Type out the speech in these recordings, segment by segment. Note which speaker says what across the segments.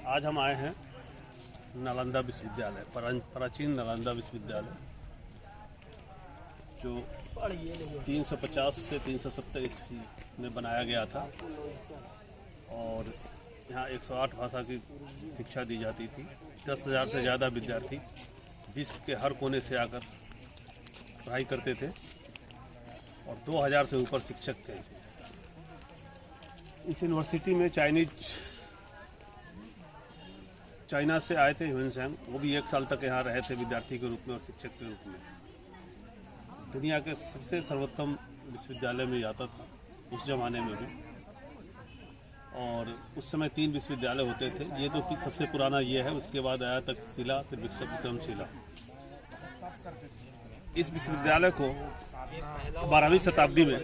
Speaker 1: आज हम आए हैं नालंदा विश्वविद्यालय, प्राचीन नालंदा विश्वविद्यालय जो 350 से 370 ईस्वी में बनाया गया था और यहाँ 108 भाषा की शिक्षा दी जाती थी। 10,000 से ज़्यादा विद्यार्थी विश्व के हर कोने से आकर पढ़ाई करते थे और 2,000 से ऊपर शिक्षक थे। इस यूनिवर्सिटी में चाइना से आए थे ह्यूएन, वो भी 1 साल तक यहाँ रहे थे विद्यार्थी के रूप में और शिक्षक के रूप में। दुनिया के सबसे सर्वोत्तम विश्वविद्यालय में जाता था उस ज़माने में भी, और उस समय 3 विश्वविद्यालय होते थे। ये तो सबसे पुराना ये है, उसके बाद आया तक्षशिला, फिर विक्रमशिला। इस विश्वविद्यालय को 12वीं शताब्दी में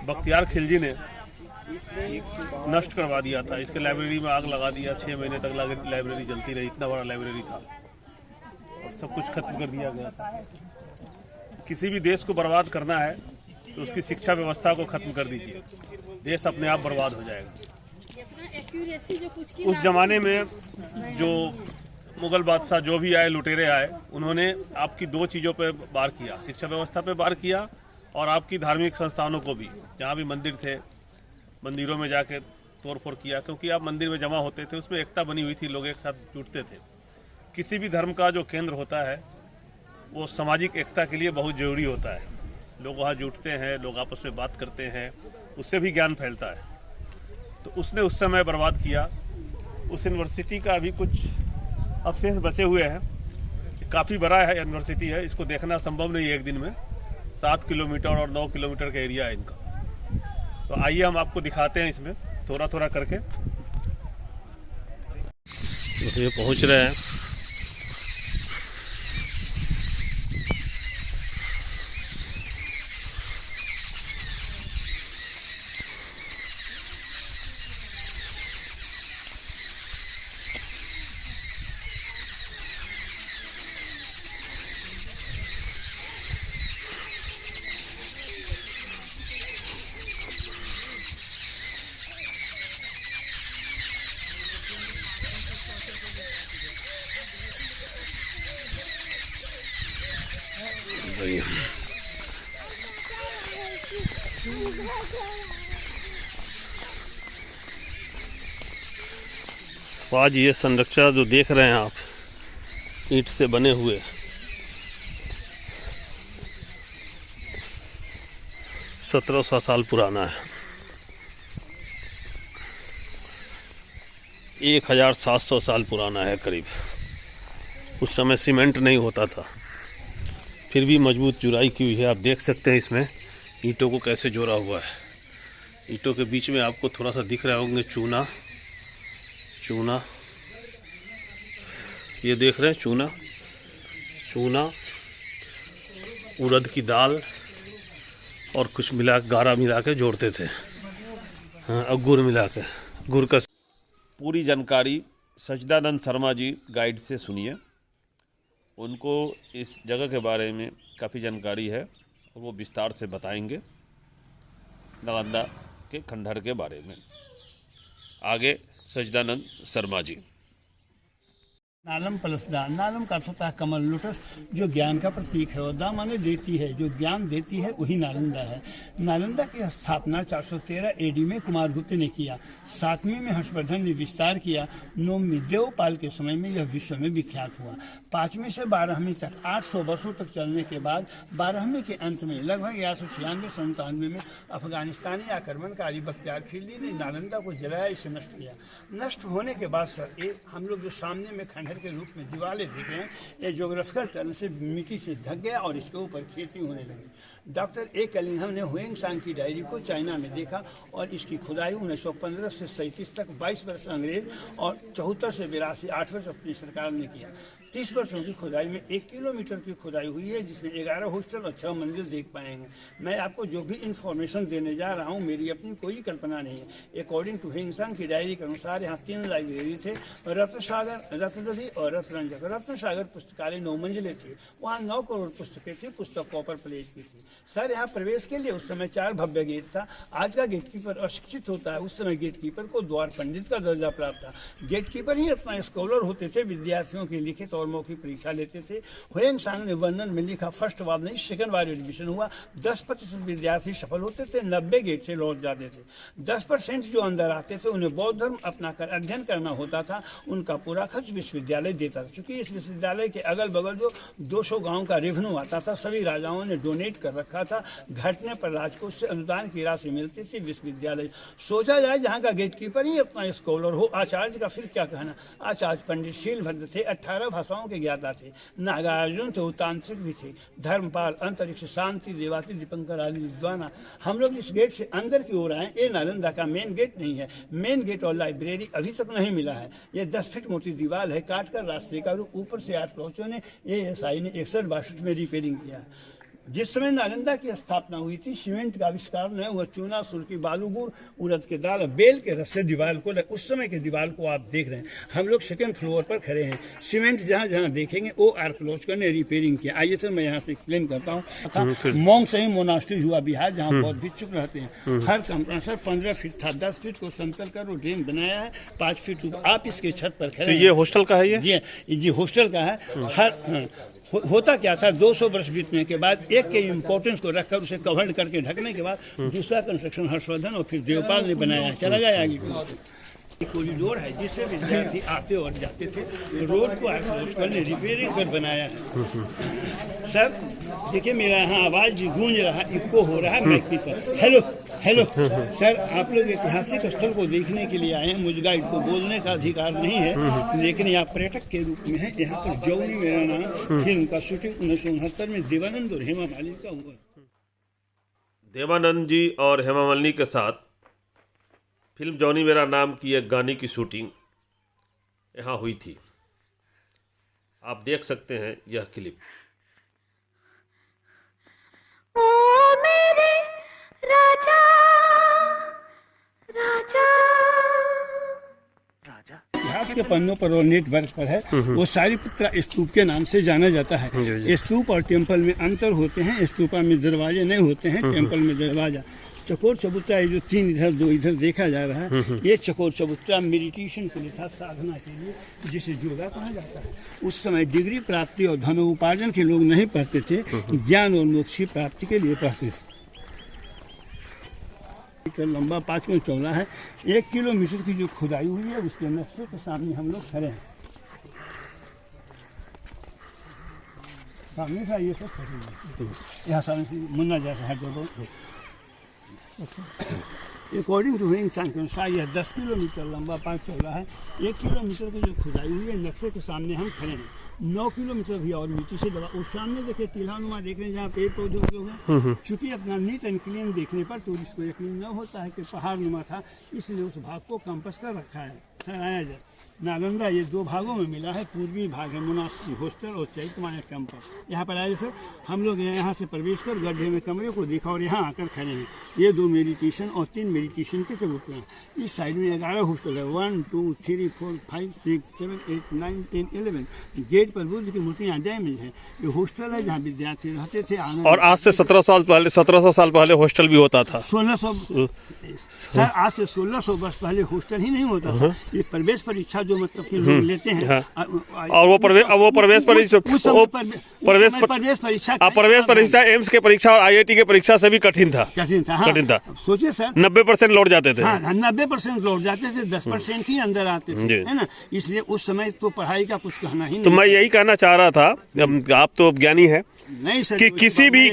Speaker 1: बख्तियार खिलजी ने नष्ट करवा दिया था। इसके लाइब्रेरी में आग लगा दिया। 6 महीने तक लाइब्रेरी जलती रही, इतना बड़ा लाइब्रेरी था और सब कुछ खत्म कर दिया गया था। किसी भी देश को बर्बाद करना है तो उसकी शिक्षा व्यवस्था को खत्म कर दीजिए, देश अपने आप बर्बाद हो जाएगा। उस जमाने में जो मुगल बादशाह जो भी आए, लुटेरे आए, उन्होंने आपकी 2 चीज़ों पे वार किया, शिक्षा व्यवस्था पे वार किया और आपकी धार्मिक संस्थानों को भी। जहाँ भी मंदिर थे, मंदिरों में जाके तोड़ फोड़ किया, क्योंकि आप मंदिर में जमा होते थे, उसमें एकता बनी हुई थी, लोग एक साथ जुटते थे। किसी भी धर्म का जो केंद्र होता है वो सामाजिक एकता के लिए बहुत ज़रूरी होता है। लोग वहाँ जुटते हैं, लोग आपस में बात करते हैं, उससे भी ज्ञान फैलता है। तो उसने उस समय बर्बाद किया। उस यूनिवर्सिटी का अभी कुछ अवशेष बचे हुए हैं। काफ़ी बड़ा है यूनिवर्सिटी है, इसको देखना संभव नहीं है एक दिन में। 7 किलोमीटर और 9 किलोमीटर का एरिया है इनका। तो आइए हम आपको दिखाते हैं इसमें थोड़ा थोड़ा करके। तो ये पहुंच रहे हैं। तो आज ये संरचना जो देख रहे हैं आप, ईंट से बने हुए, – 1700 साल पुराना है। 1700 साल पुराना है करीब। उस समय सीमेंट नहीं होता था, फिर भी मजबूत जुराई की हुई है। आप देख सकते हैं इसमें ईंटों को कैसे जोड़ा हुआ है। ईंटों के बीच में आपको थोड़ा सा दिख रहे होंगे चूना, ये देख रहे हैं चूना, उड़द की दाल और कुछ गारा मिला के जोड़ते थे। हाँ, और गुड़ मिला के, गुड़ का। पूरी जानकारी सजदानंद शर्मा जी गाइड से सुनिए। उनको इस जगह के बारे में काफ़ी जानकारी है और वो विस्तार से बताएंगे नालंदा के खंडहर के बारे में। आगे सजदानंद शर्मा जी।
Speaker 2: नालम प्लस दा, नालम का अर्थ होता है कमल, लोटस, जो ज्ञान का प्रतीक है, और दा माने देती है, जो ज्ञान देती है वही नालंदा है। नालंदा की स्थापना 413 एडी में कुमारगुप्त ने किया। 7वीं में हर्षवर्धन ने विस्तार किया। 9वीं देवपाल के समय में यह विश्व में विख्यात हुआ। 5वीं से 12वीं तक 800 वर्षों तक चलने के बाद 12वीं के अंत में लगभग 1196-97 में अफगानिस्तानी आक्रमणकारी बख्तियार खिलजी ने नालंदा को जलाया, इसे नष्ट किया। नष्ट होने के बाद सर ये हम लोग जो सामने में खंडहर के रूप में दीवारें देख रहे हैं, ये ज्योग्राफिकल टर्म से मिट्टी से ढक गया और इसके ऊपर खेती होने लगी। डॉक्टर ए कलिंघम ने ह्यूएन की डायरी को चाइना में देखा और इसकी खुदाई 1915 से 37 तक 22 वर्ष अंग्रेज और 74 से 82 8 वर्ष अपनी सरकार ने किया। 30 वर्षों की खुदाई में 1 किलोमीटर की खुदाई हुई है, जिसमें 11 हॉस्टल और 6 मंजिल देख पाएंगे। मैं आपको जो भी इंफॉर्मेशन देने जा रहा हूँ मेरी अपनी कोई कल्पना नहीं है। अकॉर्डिंग टू हिंगसन की डायरी के अनुसार यहाँ 3 लाइब्रेरी थे, रत्नसागर, रत्नदधी और रत्नरंजक। रत्नसागर पुस्तकालय 9 मंजिले थी, वहाँ 9 करोड़ पुस्तकें थी, पुस्तक कॉपर प्लेट की थी। सर यहाँ प्रवेश के लिए उस समय 4 भव्य गेट था। आज का गेटकीपर अशिक्षित होता है, उस समय गेटकीपर को द्वार पंडित का दर्जा प्राप्त था। गेटकीपर ही अपना स्कॉलर होते थे, विद्यार्थियों की लिखित और मौखिक परीक्षा लेते थे। हुएंगसांग ने वर्णन में लिखा, फर्स्ट बार नहीं सेकंड बार एडमिशन हुआ, 10% विद्यार्थी सफल होते थे, 90 गेट से लौट जाते थे। 10% जो अंदर आते थे उन्हें बौद्ध धर्म अपनाकर अध्ययन करना होता था, उनका पूरा खर्च विश्वविद्यालय देता था। चूंकि इस विश्वविद्यालय के अगल बगल जो 200 गाँव का रेवेन्यू आता था, सभी राजाओं ने डोनेट कर रखा था। घटने पर राजकोष से अनुदान की राशि मिलती थी। विश्वविद्यालय सोचा जाए जहाँ का गेटकीपर ही अपना स्कॉलर हो। आचार्य का फिर क्या कहना, आचार्य पंडित शीलभद्र थे, 18 भाषाओं के ज्ञाता थे। नागार्जुन थे, वो तांत्रिक भी थे। धर्मपाल, अंतरिक्ष, शांति, देवाती, दीपंकर आदि विद्वान। हम लोग इस गेट से अंदर की ओर आए। ये नालंदा का मेन गेट नहीं है। मेन गेट और लाइब्रेरी अभी तक नहीं मिला है। ये 10 फीट मोटी दीवार है, काट कर रास्ते का रूप। ऊपर से आर्कियोलॉजिस्टों ने ASI ने 61-62 में रिपेयरिंग किया है। जिस समय नालंदा की स्थापना हुई थी, सीमेंट का आविष्कार न हुआ। चूना, सुर्खी, बालू, गुड़, उड़द के दाल, बेल के रस से दीवार को उस समय के दीवार को आप देख रहे हैं। हम लोग 2nd फ्लोर पर खड़े हैं। सीमेंट जहाँ जहाँ देखेंगे वो आर्कियोलॉजिस्टों ने रिपेयरिंग किया। आइए सर मैं यहाँ से एक्सप्लेन करता हूँ। मोंग सही मोनास्ट्री हुआ बिहार, जहाँ बौद्ध भिक्षुक रहते हैं। हर कमरा सर 15 फीट था, 10 फीट को समतल कर वो ड्रेन बनाया है, 5 फीट ऊपर। आप इसके छत पर खड़े हैं।
Speaker 1: ये हॉस्टल का है?
Speaker 2: ये हॉस्टल का है। होता क्या था, 200 वर्ष बीतने के बाद एक के इम्पोर्टेंस को रखकर उसे कवर्ड करके ढकने के बाद दूसरा कंस्ट्रक्शन हर्षवर्धन और फिर देवपाल ने बनाया है। चला जाए आगे। कॉरिडोर है जिससे विद्यार्थी आते और जाते थे। रोड को आर्कियोलॉजिस्टों ने रिपेयरिंग कर बनाया है। सर देखिए मेरा यहाँ आवाज़ गूंज रहा, इको हो रहा है माइक की तरफ। हेलो हेलो सर, आप लोग ऐतिहासिक स्थल को देखने के लिए आए हैं। मुझ गाइड को बोलने का अधिकार नहीं है, लेकिन यहाँ पर्यटक के रूप में है। यहाँ पर जौनी मेरा नाम फिल्म का शूटिंग 1969 में देवानंद और हेमा मालिनी का हुआ।
Speaker 1: देवानंद जी और हेमा मालिनी के साथ फिल्म जॉनी मेरा नाम की एक गाने की शूटिंग यहाँ हुई थी। आप देख सकते हैं यह क्लिप।
Speaker 3: ओ मेरे राजा राजा राजा
Speaker 2: इतिहास के पन्नों पर और नेटवर्क पर है, वो सारिपुत्रा स्तूप के नाम से जाना जाता है। स्तूप और टेम्पल में अंतर होते हैं। स्तूपा में दरवाजे नहीं होते हैं, टेम्पल में दरवाजा। चकोर चबूतरा ये जो 3 इधर 2 इधर देखा जा रहा है, ये चकोर चबूतरा मेडिटेशन के लिए था, साधना के लिए, जिसे योगा कहा जाता है। उस समय डिग्री प्राप्ति और धनोपार्जन के लोग नहीं पढ़ते थे, ज्ञान और मोक्ष की प्राप्ति के लिए पढ़ते थे। लंबा 5 में चौड़ा है। 1 किलोमीटर की जो खुदाई हुई है उसके नक्शे के सामने हम लोग खड़े हैं। सामने था ये सब खड़े हैं। यहाँ सामने मुन्ना जैसा है दोनों। अकॉर्डिंग टू हिंगसन के अनुसार यह 10 किलोमीटर लंबा 5 चौड़ा है। 1 किलोमीटर की जो खुदाई हुई है नक्शे के सामने हम खड़े हैं। 9 किलोमीटर भी और मिट्टी से दबा। उस सामने देखिए टीलानुमा देख रहे हैं जहाँ पेड़ पौधे उगे हुए हैं। चूँकि अपना नीट एंड क्लीन देखने पर टूरिस्ट को यकीन न होता है कि पहाड़ नुमा था, इसलिए उस भाग को कंपास कर रखा है। सर आया जाए। नालंदा ये 2 भागों में मिला है। पूर्वी भाग है मोनास्ट्री हॉस्टल और चैतमाया कैंपस। यहाँ पर आए सर, हम लोग यहाँ से प्रवेश कर गड्ढे में कमरे को देखा और यहाँ आकर खड़े हैं। ये 2 मेडिटेशन और 3 मेडिटेशन के चबूतरे हैं। इस साइड में 11 हॉस्टल है। 1 2 3 4 5 6 7 8 9 10 11। गेट पर बुद्ध की मूर्तियाँ डैमेज हैं। ये हॉस्टल है जहाँ विद्यार्थी रहते थे।
Speaker 1: और आज से 1700 साल पहले हॉस्टल भी होता था।
Speaker 2: 1600 सर, आज से 1600 वर्ष पहले हॉस्टल ही नहीं होता था। ये प्रवेश परीक्षा जो मतलब कि लोग लेते हैं।
Speaker 1: हाँ। और वो प्रवेश परीक्षा एम्स के परीक्षा और IIT के परीक्षा से भी कठिन था।
Speaker 2: हाँ।
Speaker 1: कठिन था।
Speaker 2: सोचिए सर,
Speaker 1: 90% लौट जाते थे।
Speaker 2: हाँ, 90% लौट जाते थे, 10% ही अंदर आते थे, है ना। इसलिए उस समय तो पढ़ाई का कुछ कहना ही नहीं।
Speaker 1: तो मैं यही कहना चाह रहा था, आप तो ज्ञानी है,
Speaker 2: नहीं सर,
Speaker 1: कि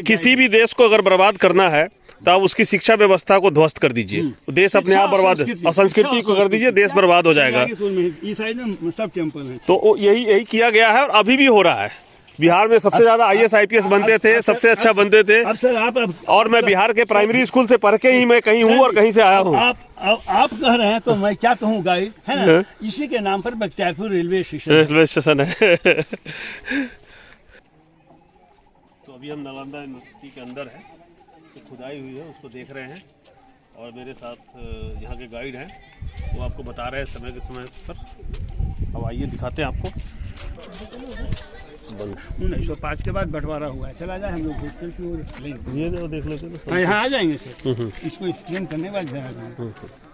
Speaker 1: किसी भी देश को अगर बर्बाद करना है तो आप उसकी शिक्षा व्यवस्था को ध्वस्त कर दीजिए। देश अपने आप बर्बाद, और संस्कृति को कर दीजिए, देश बर्बाद हो जाएगा।
Speaker 2: इस साइड में सब टेम्पल है।
Speaker 1: तो यही किया गया है और अभी भी हो रहा है। बिहार में सबसे ज्यादा IAS IPS बनते थे, सबसे अच्छा बनते थे।
Speaker 2: अब सर आप
Speaker 1: और मैं बिहार के प्राइमरी स्कूल से पढ़ के ही मैं कहीं हूँ और कहीं से आया हूँ।
Speaker 2: आप कह रहे हैं तो मैं क्या कहूँ गाइड, है ना? इसी के नाम पर बख्तियारपुर रेलवे स्टेशन
Speaker 1: है। तो अभी हम नालंदा यूनिवर्सिटी के अंदर हैं, तो खुदाई हुई है उसको देख रहे हैं, और मेरे साथ यहाँ के गाइड हैं, वो आपको बता रहे हैं समय के समय पर। अब आइए दिखाते हैं आपको।
Speaker 2: 1905 के बाद बंटवारा हुआ है। चला जाए हम लोग हॉस्टल की ओर,
Speaker 1: ये देख लेते हैं।
Speaker 2: हाँ यहाँ आ जाएंगे सर, इसको एक्सप्लेन करने के बाद जाएंगे।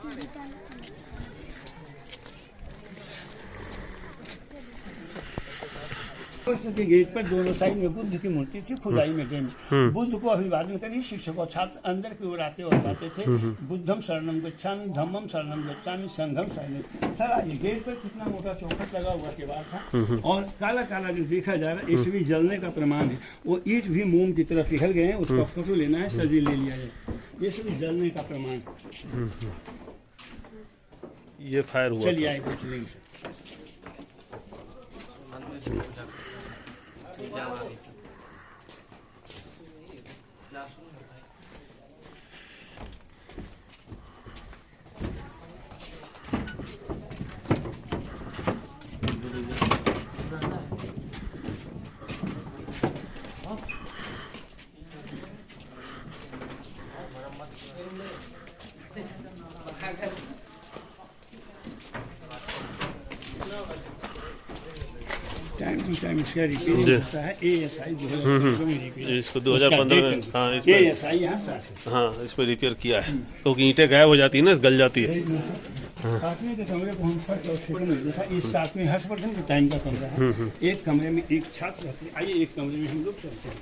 Speaker 2: के गेट पर दोनों साइड में बुद्ध की मूर्ति थी, खुदाई में डेम। बुद्ध को अभिवादन करी शिक्षक और छात्र अंदर की ओर आते और जाते थे। बुद्धम शरणम गच्छामि, धम्मम शरणम गच्छामि, संघम शरणम। सर आइए, गेट पर कितना मोटा चौखट लगा हुआ के बाद था, और काला काला जो देखा जा रहा है ये सभी जलने का प्रमाण है। वो ईंट भी मोम की तरफ पिघल गए हैं, उसका फोटो लेना है, सर जी ले लिया जाए। ये सभी जलने का प्रमाण।
Speaker 1: ये फायर हुआ।
Speaker 2: चलिए आए कुछ लेंगे। टाइम टू टाइम इसका रिपेयरिंग होता है। ASI 2015 में रिपेयर,
Speaker 1: इसको 2015 में, हाँ इसमें
Speaker 2: ASI यहाँ साथ है।
Speaker 1: हाँ इसमें रिपेयर किया है, क्योंकि ईंटें गायब हो जाती है ना, गल जाती है।
Speaker 2: सातवें के कमरे को हम फर्स्ट और सेकंड में देखा। इस सातवें हर्षवर्धन के टाइम का कमरा है। एक कमरे में एक छात्र रहते हैं। आइए एक कमरे में हम लोग चलते हैं।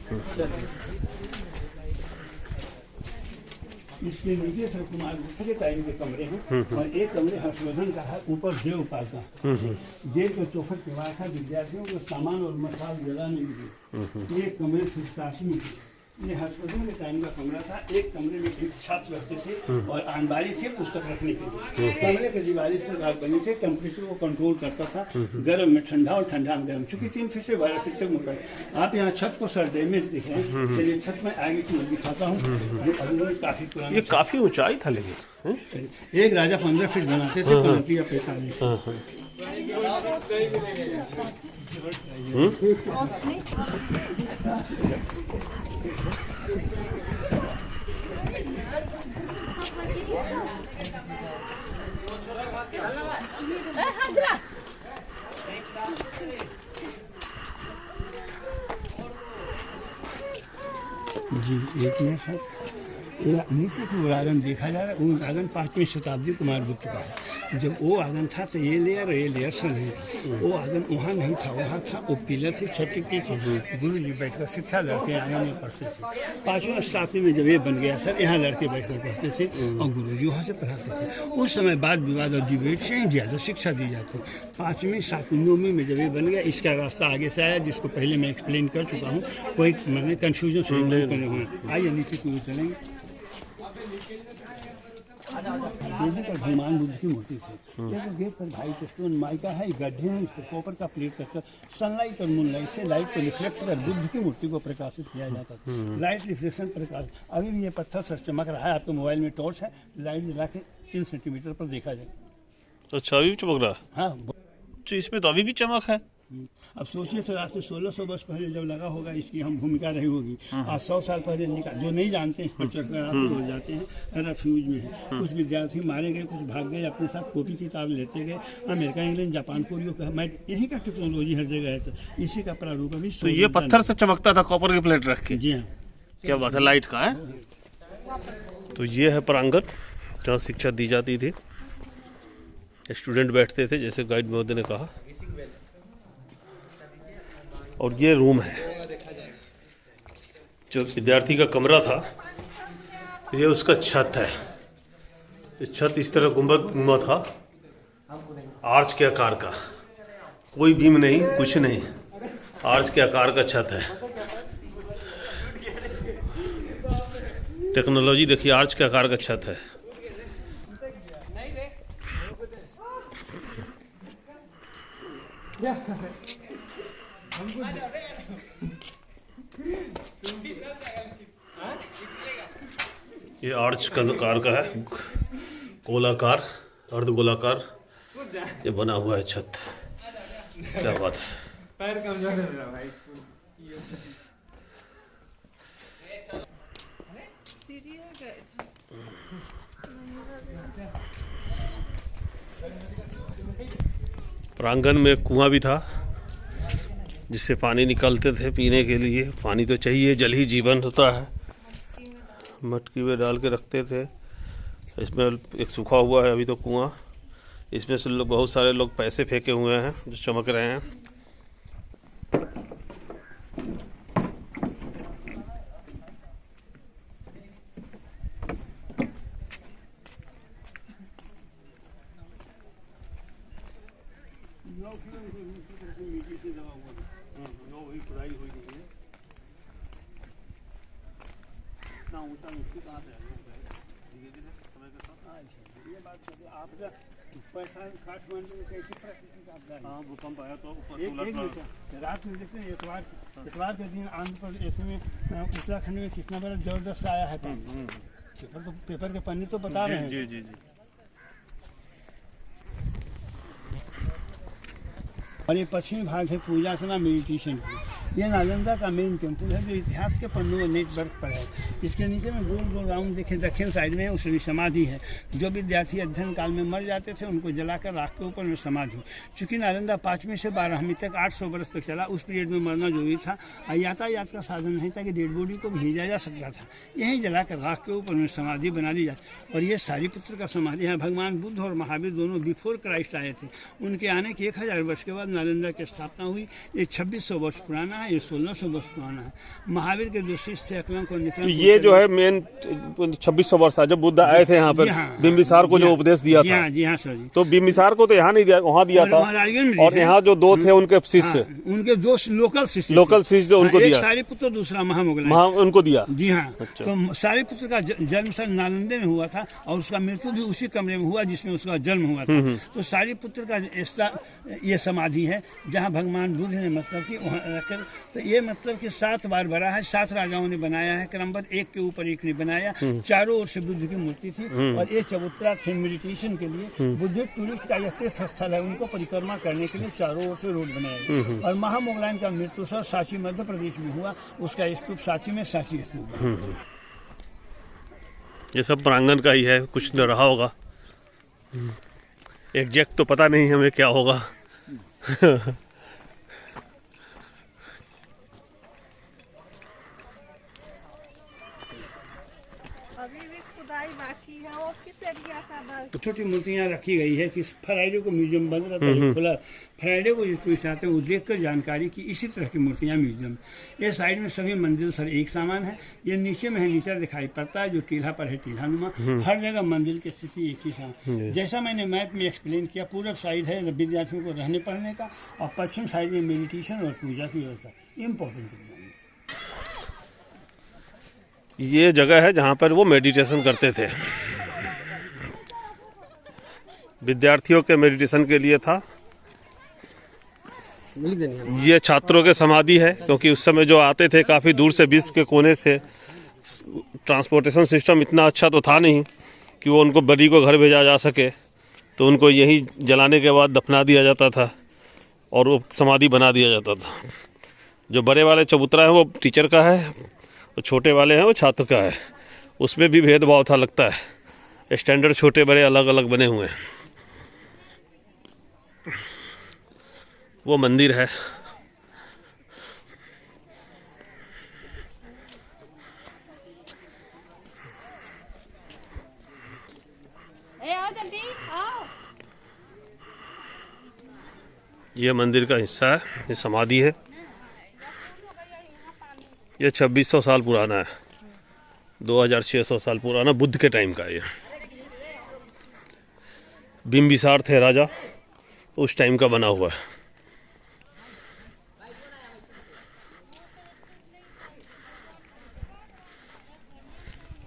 Speaker 2: इसके नीचे सर कुमार गुप्ता के टाइम के कमरे हैं, और एक कमरे हर्षवर्धन का है, ऊपर देवपाल का। गेट और चौखट के बाद था विद्यार्थियों को सामान और मसाल जलाने के लिए। एक कमरे फिर सातवीं के, ये हर्षवर्धन के टाइम का कमरा था। एक कमरे में एक छात्र रहते थे, और आनबारी थे पुस्तक रखने के लिए। कमरे के दीवार इस प्रकार बने थे, टेम्परेचर को कंट्रोल करता था, गर्म में ठंडा और ठंडा में गर्म। चूंकि 3 फीट से 12 फीट तक मोटा है। आप यहाँ छत को सर डैमेज दिख रहे हैं। चलिए छत में आगे की ओर दिखाता हूँ। ये अभी काफी पुराना,
Speaker 1: ये काफी ऊंचाई था लेकिन।
Speaker 2: एक राजा 15 फीट बनाते थे, परंतु 45। जी एक मिनट सर, नीचे की ओर आंगन देखा जा रहा है। वो आंगन 5वीं शताब्दी कुमार गुप्त का है। जब वो आंगन था तो ये लेयर से नहीं था। वो आंगन वहाँ नहीं था, वहाँ था वो पिलर से छत की थी। गुरु जी बैठकर शिक्षा लड़के आंगन में पढ़ते थे। 5वीं और 7वीं में जब ये बन गया सर, यहाँ लड़के बैठकर पढ़ते थे, और गुरु जी वहाँ से पढ़ाते थे। उस समय वाद विवाद और डिबेट से ज़्यादा शिक्षा दी जाती। 5वीं 7वीं 9वीं में जब ये बन गया, इसका रास्ता आगे से आया, जिसको पहले मैं एक्सप्लेन कर चुका हूँ। कोई मैंने कन्फ्यूजन से आइए नीचे की ओर चलेंगे। देवी पर भगवान बुद्ध की मूर्ति थी। ये जो गेट पर व्हाइट स्टोन माइका है, गड्ढे हैं, इस पर कॉपर का प्लेट रखकर सनलाइट और मूनलाइट से लाइट को रिफ्लेक्ट कर बुद्ध की मूर्ति को प्रकाशित किया जाता था। लाइट रिफ्लेक्शन प्रकाश। अभी भी ये पत्थर सर चमक रहा है। आपके मोबाइल में टॉर्च है, लाइट जला के 3 सेंटीमीटर पर देखा जाए।
Speaker 1: अच्छा अभी भी चमक रहा है?
Speaker 2: हाँ,
Speaker 1: तो इसमें तो अभी भी चमक है।
Speaker 2: अब सोचिए सर, आज से 1600 वर्ष पहले जब लगा होगा, इसकी हम भूमिका रही होगी। आज 100 साल पहले निकाल, जो नहीं जानते हैं इस पर चढ़कर आते हो जाते हैं, रेफ्यूज में है। कुछ विद्यार्थी मारे गए, कुछ भाग गए, अपने साथ कॉपी किताब लेते गए। अमेरिका, इंग्लैंड, जापान, कोरिया का यही का टेक्नोलॉजी हर जगह है सर। इसी का प्रारूप अभी।
Speaker 1: तो ये पत्थर से चमकता था, कॉपर की प्लेट रख के?
Speaker 2: जी हाँ।
Speaker 1: क्या बात है, लाइट का है। तो ये है प्रांगण जहाँ शिक्षा दी जाती थी, स्टूडेंट बैठते थे, जैसे गाइड महोदय ने कहा। और ये रूम है जो विद्यार्थी का कमरा था, ये उसका छत है। इस छत इस तरह गुंबद घुमा था, आर्च के आकार का, कोई बीम नहीं, कुछ नहीं, आर्च के आकार का छत है। टेक्नोलॉजी देखिए, आर्च के आकार का छत है।
Speaker 4: हमको
Speaker 1: ये आर्च कार का है, गोलाकार, अर्ध गोलाकार ये बना हुआ है छत। क्या बात है।
Speaker 4: पैर कमजोर है मेरा भाई।
Speaker 1: प्रांगण में कुआं भी था जिससे पानी निकालते थे पीने के लिए। पानी तो चाहिए, जल ही जीवन होता है। मटकी में डाल के रखते थे। इसमें एक सूखा हुआ है अभी तो कुआं, इसमें से लोग, बहुत सारे लोग पैसे फेंके हुए हैं जो चमक रहे हैं। भूकंप आया तो
Speaker 2: रात में देखते हैं इतवार के दिन आंध्र प्रदेश में उत्तराखंड में कितना बड़ा जबरदस्त आया है पानी। पेपर के पन्ने तो बता रहे हैं।
Speaker 1: जी जी जी।
Speaker 2: और ये पश्चिमी भाग है पूजासना मेडिटेशन की। ये नालंदा का मेन टेम्पल है जो इतिहास के पन्नों और नेटवर्क पर है। इसके नीचे में गोल गोल राउंड देखें, दक्षिण साइड में उसमें समाधि है। जो विद्यार्थी अध्ययन काल में मर जाते थे उनको जलाकर राख के ऊपर में समाधि। चूँकि नालंदा 5वीं से 12वीं तक 800 वर्ष तक चला, उस पीरियड में मरना जरूरी था। यातायात का साधन नहीं था कि डेड बॉडी को भेजा जा सकता था। यहीं जलाकर राख के ऊपर में समाधि बना दी जाती। और ये सारीपुत्र का समाधि है। भगवान बुद्ध और महावीर दोनों बिफोर क्राइस्ट आए थे। उनके आने के 1000 वर्ष के बाद नालंदा की स्थापना हुई। ये 2600 वर्ष पुराना है, ये 1600 वर्ष पुराना है। महावीर के जो शिष्य थे अकलंक और निकलंक,
Speaker 1: तो ये जो है मेन 2600 वर्ष जब बुद्ध आए थे यहाँ पर बिम्बिसार को जो उपदेश दिया था।
Speaker 2: जी हाँ सर जी।
Speaker 1: तो बिम्बिसार को तो यहाँ नहीं दिया, वहाँ दिया था। और यहाँ जो दो थे उनके शिष्य,
Speaker 2: उनके दो लोकल शिष्य
Speaker 1: जो उनको दिया,
Speaker 2: सारीपुत्र दूसरा महामुगल
Speaker 1: उनको दिया।
Speaker 2: जी हाँ। तो सारीपुत्र का जन्म सर नालंदे में हुआ था और उसका मृत्यु भी उसी कमरे में हुआ जिसमें उसका जन्म हुआ था। तो सारीपुत्र का ये समाधि है जहाँ भगवान बुद्ध ने मतलब कि वहाँ रखकर, तो ये मतलब कि 7 बार बड़ा है। 7 राजाओं ने बनाया है, क्रमबद्ध एक के ऊपर एक ने बनाया। चारों ओर से बुद्ध की मूर्ति थी। और ये चबूतरा थे मेडिटेशन के लिए। बुद्धिस्ट टूरिस्ट का यह तीर्थ स्थल है, उनको परिक्रमा करने के लिए चारों ओर से रोड बनाया गया। और महामोगलाइन का मृत्यु सर सांची मध्य प्रदेश में हुआ। उसका स्तूप सांची में सांची स्तूप।
Speaker 1: ये सब प्रांगण का ही है, कुछ न रहा होगा। एग्जैक्ट तो पता नहीं हमें क्या होगा।
Speaker 5: अभी भी खुदाई बाकी है। वो किस एरिया का बस?
Speaker 2: छोटी मूर्तियाँ रखी गई है कि फ्राइडे को म्यूजियम बंद रहता है, खुला। फ्राइडे को जो टूरिस्ट आते हैं वो देखकर जानकारी की इसी तरह की मूर्तियाँ म्यूजियम। ये साइड में सभी मंदिर सर एक सामान है। ये नीचे में है, नीचे दिखाई पड़ता है जो टीला पर है, टीला नुमा। हर जगह मंदिर की स्थिति एक ही सामान। जैसा मैंने मैप में एक्सप्लेन किया, पूरब साइड है विद्यार्थियों को रहने पढ़ने का, और पश्चिम साइड में मेडिटेशन और पूजा की व्यवस्था। इम्पोर्टेंट।
Speaker 1: ये जगह है जहाँ पर वो मेडिटेशन करते थे। विद्यार्थियों के मेडिटेशन के लिए था। ये छात्रों के समाधि है, क्योंकि उस समय जो आते थे काफ़ी दूर से, विश्व के कोने से। ट्रांसपोर्टेशन सिस्टम इतना अच्छा तो था नहीं कि वो उनको बॉडी को घर भेजा जा सके, तो उनको यहीं जलाने के बाद दफना दिया जाता था और वो समाधि बना दिया जाता था। जो बड़े वाले चबूतरा है वो टीचर का है, और छोटे वाले हैं वो छात्र का है। उसमें भी भेदभाव था लगता है। स्टैंडर्ड छोटे बड़े अलग अलग बने हुए हैं। वो मंदिर है।
Speaker 5: आओ जल्दी आओ।
Speaker 1: ये मंदिर का हिस्सा है, ये समाधि है। ये 2600 साल पुराना है, 2600 साल पुराना, बुद्ध के टाइम का। ये बिम्बिसार थे राजा, उस टाइम का बना हुआ है।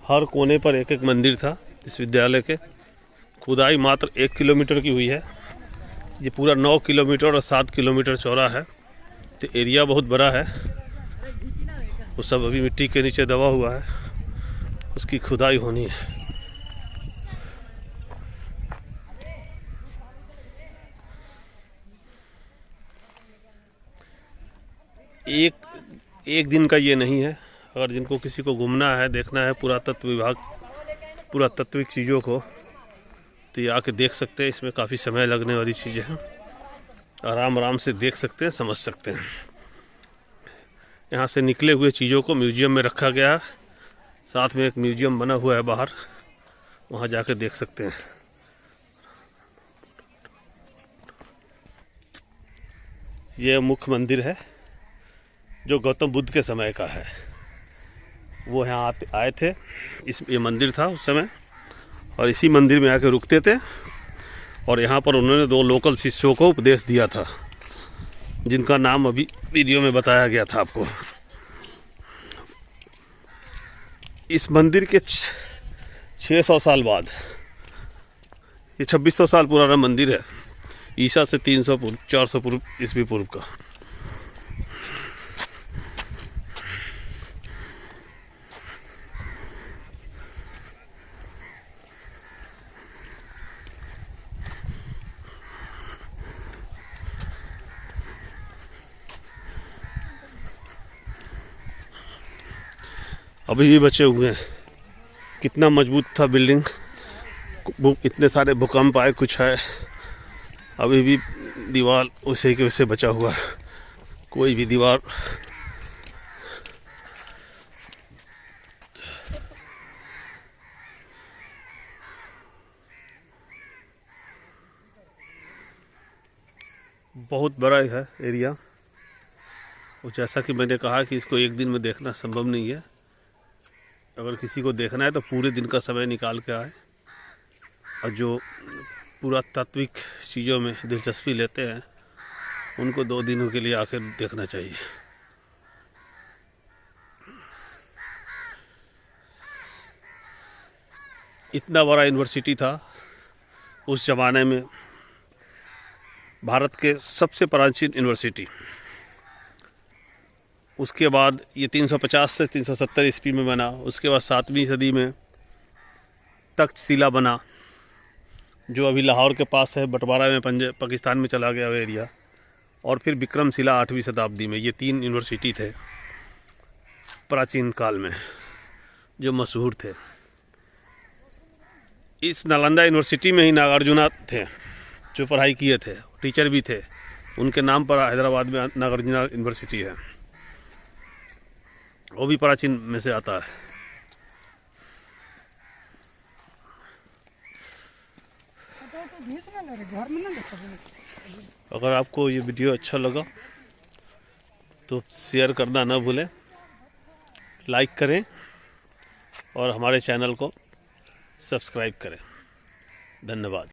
Speaker 1: हर कोने पर एक एक मंदिर था इस विद्यालय के। खुदाई मात्र 1 किलोमीटर की हुई है। ये पूरा 9 किलोमीटर और 7 किलोमीटर चौड़ा है। तो एरिया बहुत बड़ा है। वो सब अभी मिट्टी के नीचे दबा हुआ है। उसकी खुदाई होनी है। एक दिन का ये नहीं है। अगर जिनको किसी को घूमना है, देखना है पुरातत्व विभाग, पुरातत्विक चीज़ों को, तो ये आके देख सकते हैं। इसमें काफ़ी समय लगने वाली चीज़ें हैं, आराम से देख सकते हैं, समझ सकते हैं। यहाँ से निकले हुए चीज़ों को म्यूजियम में रखा गया है। साथ में एक म्यूजियम बना हुआ है बाहर, वहाँ जाके देख सकते हैं। ये मुख्य मंदिर है जो गौतम बुद्ध के समय का है। वो यहाँ आए थे, ये मंदिर था उस समय, और इसी मंदिर में आके रुकते थे। और यहाँ पर उन्होंने 2 लोकल शिष्यों को उपदेश दिया था, जिनका नाम अभी वीडियो में बताया गया था आपको। इस मंदिर के 600 साल बाद, ये 2600 साल पुराना मंदिर है, ईसा से 400 पूर्व ईस्वी पूर्व का। अभी भी बचे हुए हैं। कितना मजबूत था बिल्डिंग, इतने सारे भूकंप आए, कुछ है, अभी भी दीवार उसी के वैसे बचा हुआ है। कोई भी दीवार बहुत बड़ा है एरिया। और जैसा कि मैंने कहा कि इसको एक दिन में देखना संभव नहीं है। अगर किसी को देखना है तो पूरे दिन का समय निकाल के आए, और जो पुरातात्विक चीज़ों में दिलचस्पी लेते हैं उनको 2 दिनों के लिए आकर देखना चाहिए। इतना बड़ा यूनिवर्सिटी था उस ज़माने में, भारत के सबसे प्राचीन यूनिवर्सिटी। उसके बाद ये 350 से 370 ईस्वी में बना। उसके बाद 7वीं सदी में तक्षशिला बना, जो अभी लाहौर के पास है, बंटवारा में पाकिस्तान में चला गया वो एरिया। और फिर विक्रमशिला 8वीं शताब्दी में। ये 3 यूनिवर्सिटी थे प्राचीन काल में जो मशहूर थे। इस नालंदा यूनिवर्सिटी में ही नागार्जुना थे जो पढ़ाई किए थे, टीचर भी थे। उनके नाम पर हैदराबाद में नागार्जुना यूनिवर्सिटी है, वो भी प्राचीन में से आता है। अगर आपको ये वीडियो अच्छा लगा तो शेयर करना ना भूलें, लाइक करें और हमारे चैनल को सब्सक्राइब करें। धन्यवाद।